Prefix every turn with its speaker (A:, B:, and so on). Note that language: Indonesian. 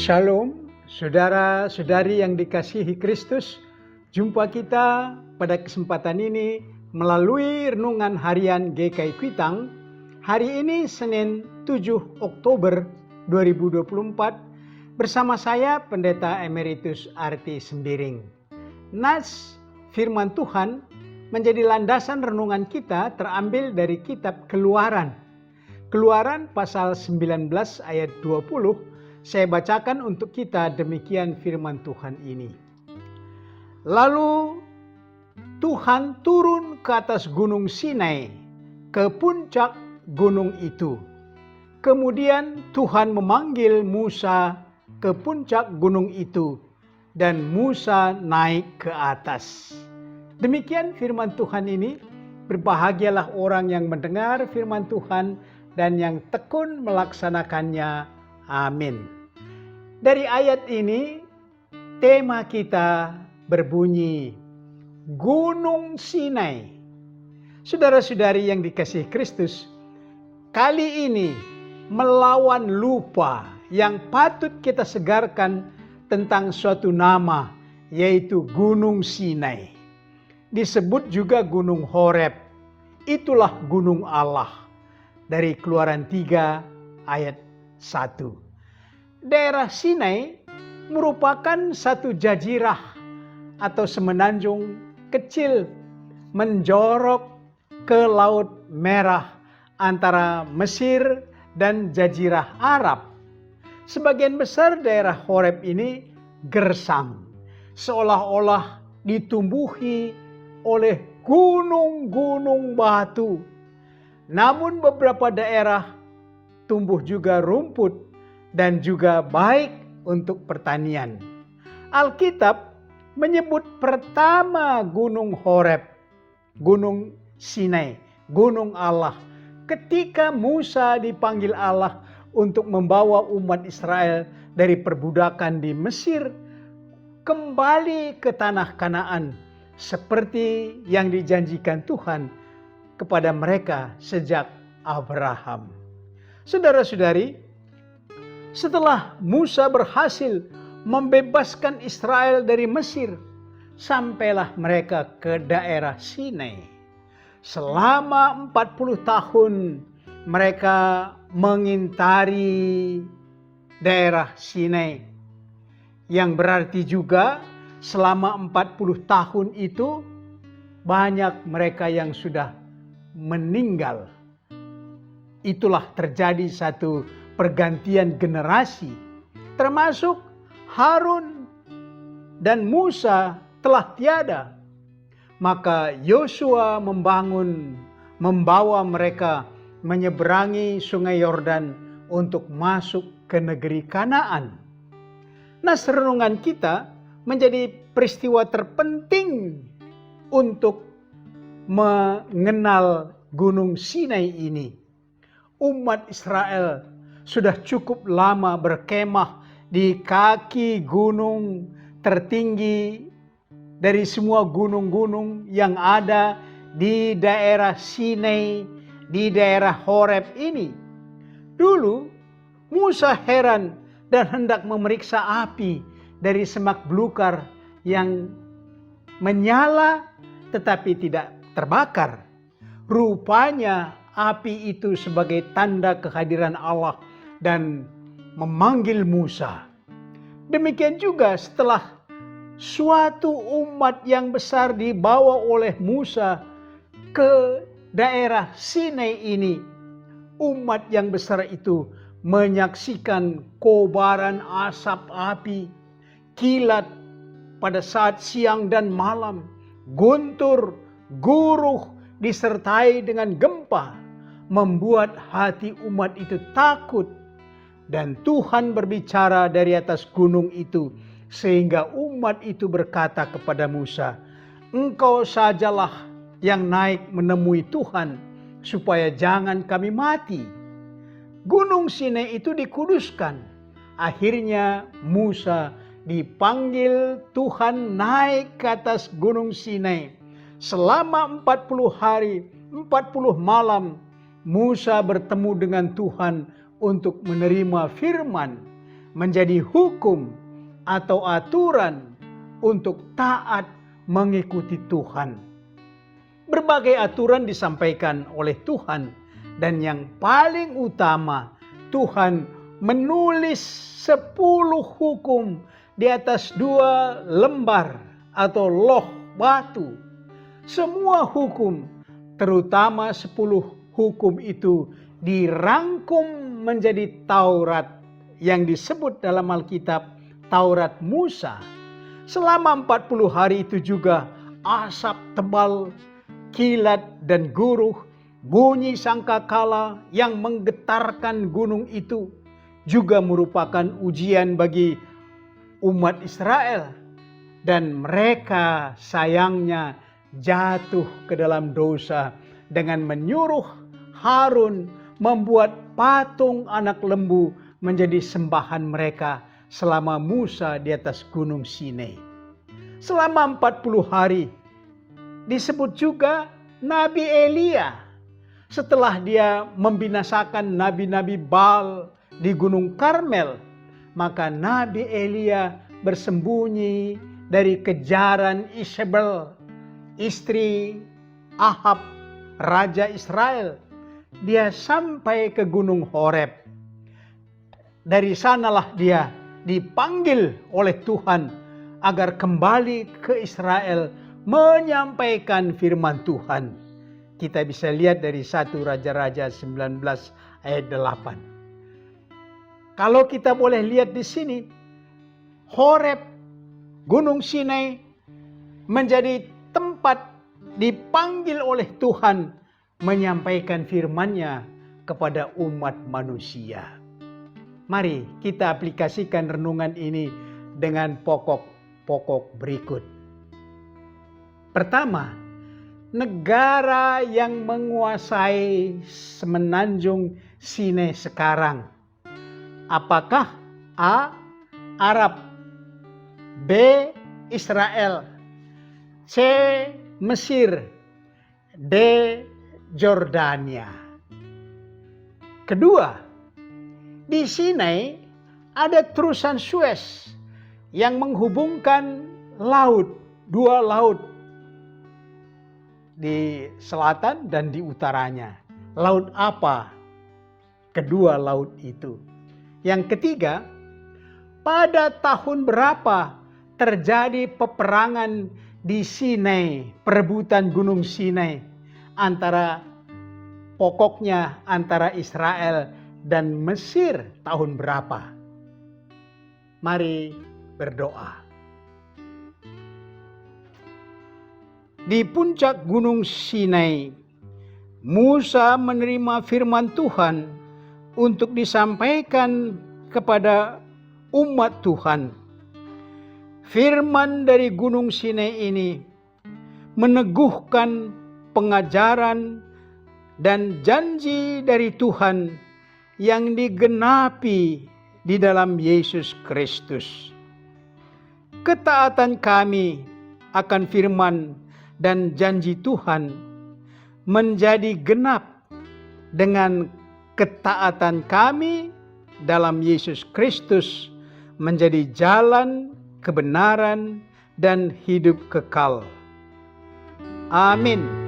A: Shalom, saudara-saudari yang dikasihi Kristus. Jumpa kita pada kesempatan ini melalui renungan harian GKI Kuitang. Hari ini Senin 7 Oktober 2024 bersama saya Pendeta Emeritus Arti Sembiring. Nas firman Tuhan menjadi landasan renungan kita terambil dari kitab Keluaran. Keluaran pasal 19 ayat 20. Saya bacakan untuk kita demikian firman Tuhan ini. Lalu Tuhan turun ke atas gunung Sinai, ke puncak gunung itu. Kemudian Tuhan memanggil Musa ke puncak gunung itu, dan Musa naik ke atas. Demikian firman Tuhan ini. Berbahagialah orang yang mendengar firman Tuhan dan yang tekun melaksanakannya. Amin. Dari ayat ini, tema kita berbunyi Gunung Sinai. Saudara-saudari yang dikasihi Kristus, kali ini melawan lupa yang patut kita segarkan tentang suatu nama, yaitu Gunung Sinai. Disebut juga Gunung Horeb. Itulah Gunung Allah. Dari Keluaran 3 ayat 1. Daerah Sinai merupakan satu jazirah atau semenanjung kecil menjorok ke Laut Merah antara Mesir dan Jazirah Arab. Sebagian besar daerah Horeb ini gersang, seolah-olah ditumbuhi oleh gunung-gunung batu. Namun beberapa daerah tumbuh juga rumput dan juga baik untuk pertanian. Alkitab menyebut pertama Gunung Horeb, Gunung Sinai, Gunung Allah, ketika Musa dipanggil Allah untuk membawa umat Israel dari perbudakan di Mesir kembali ke tanah Kanaan seperti yang dijanjikan Tuhan kepada mereka sejak Abraham. Saudara-saudari, setelah Musa berhasil membebaskan Israel dari Mesir, sampailah mereka ke daerah Sinai. Selama 40 tahun mereka mengintari daerah Sinai. Yang berarti juga selama 40 tahun itu banyak mereka yang sudah meninggal. Itulah terjadi satu pergantian generasi, termasuk Harun dan Musa telah tiada. Maka Yosua membawa mereka menyeberangi sungai Yordan untuk masuk ke negeri Kanaan. Nah, renungan kita menjadi peristiwa terpenting untuk mengenal Gunung Sinai ini. Umat Israel sudah cukup lama berkemah di kaki gunung tertinggi dari semua gunung-gunung yang ada di daerah Sinai, di daerah Horeb ini. Dulu Musa heran dan hendak memeriksa api dari semak belukar yang menyala tetapi tidak terbakar. Rupanya api itu sebagai tanda kehadiran Allah dan memanggil Musa. Demikian juga setelah suatu umat yang besar dibawa oleh Musa ke daerah Sinai ini, umat yang besar itu menyaksikan kobaran asap api, kilat pada saat siang dan malam, guntur, guruh disertai dengan gempa, membuat hati umat itu takut. Dan Tuhan berbicara dari atas gunung itu, sehingga umat itu berkata kepada Musa, "Engkau sajalah yang naik menemui Tuhan, supaya jangan kami mati." Gunung Sinai itu dikuduskan. Akhirnya Musa dipanggil Tuhan naik ke atas Gunung Sinai. Selama 40 hari, 40 malam, Musa bertemu dengan Tuhan untuk menerima firman. menjadi hukum atau aturan untuk taat mengikuti Tuhan. Berbagai aturan disampaikan oleh Tuhan, dan yang paling utama, Tuhan menulis 10 hukum di atas 2 lembar atau loh batu. Semua hukum, terutama 10 hukum itu dirangkum menjadi Taurat yang disebut dalam Alkitab Taurat Musa. Selama 40 hari itu juga asap tebal, kilat dan guruh, bunyi sangkakala yang menggetarkan gunung itu juga merupakan ujian bagi umat Israel. Dan mereka sayangnya jatuh ke dalam dosa dengan menyuruh Harun membuat patung anak lembu menjadi sembahan mereka selama Musa di atas gunung Sinai. Selama 40 hari disebut juga Nabi Elia. Setelah dia membinasakan nabi-nabi Baal di Gunung Karmel, maka Nabi Elia bersembunyi dari kejaran Isabel, istri Ahab, raja Israel. Dia sampai ke Gunung Horeb. Dari sanalah dia dipanggil oleh Tuhan agar kembali ke Israel menyampaikan firman Tuhan. Kita bisa lihat dari 1 Raja-Raja 19 ayat 8. Kalau kita boleh lihat di sini, Horeb, Gunung Sinai menjadi tempat dipanggil oleh Tuhan menyampaikan firman-Nya kepada umat manusia. Mari kita aplikasikan renungan ini dengan pokok-pokok berikut. Pertama, negara yang menguasai semenanjung Sinai sekarang. Apakah A. Arab, B. Israel, C. Mesir, D. Jordania? Kedua, di Sinai ada terusan Suez yang menghubungkan laut, 2 laut di selatan dan di utaranya. Laut apa kedua laut itu? Yang ketiga, pada tahun berapa terjadi peperangan di Sinai, perebutan Gunung Sinai pokoknya antara Israel dan Mesir tahun berapa? Mari berdoa. Di puncak Gunung Sinai, Musa menerima firman Tuhan untuk disampaikan kepada umat Tuhan. Firman dari Gunung Sinai ini meneguhkan pengajaran dan janji dari Tuhan yang digenapi di dalam Yesus Kristus. Ketaatan kami akan firman dan janji Tuhan menjadi genap dengan ketaatan kami dalam Yesus Kristus menjadi jalan kebenaran dan hidup kekal. Amin.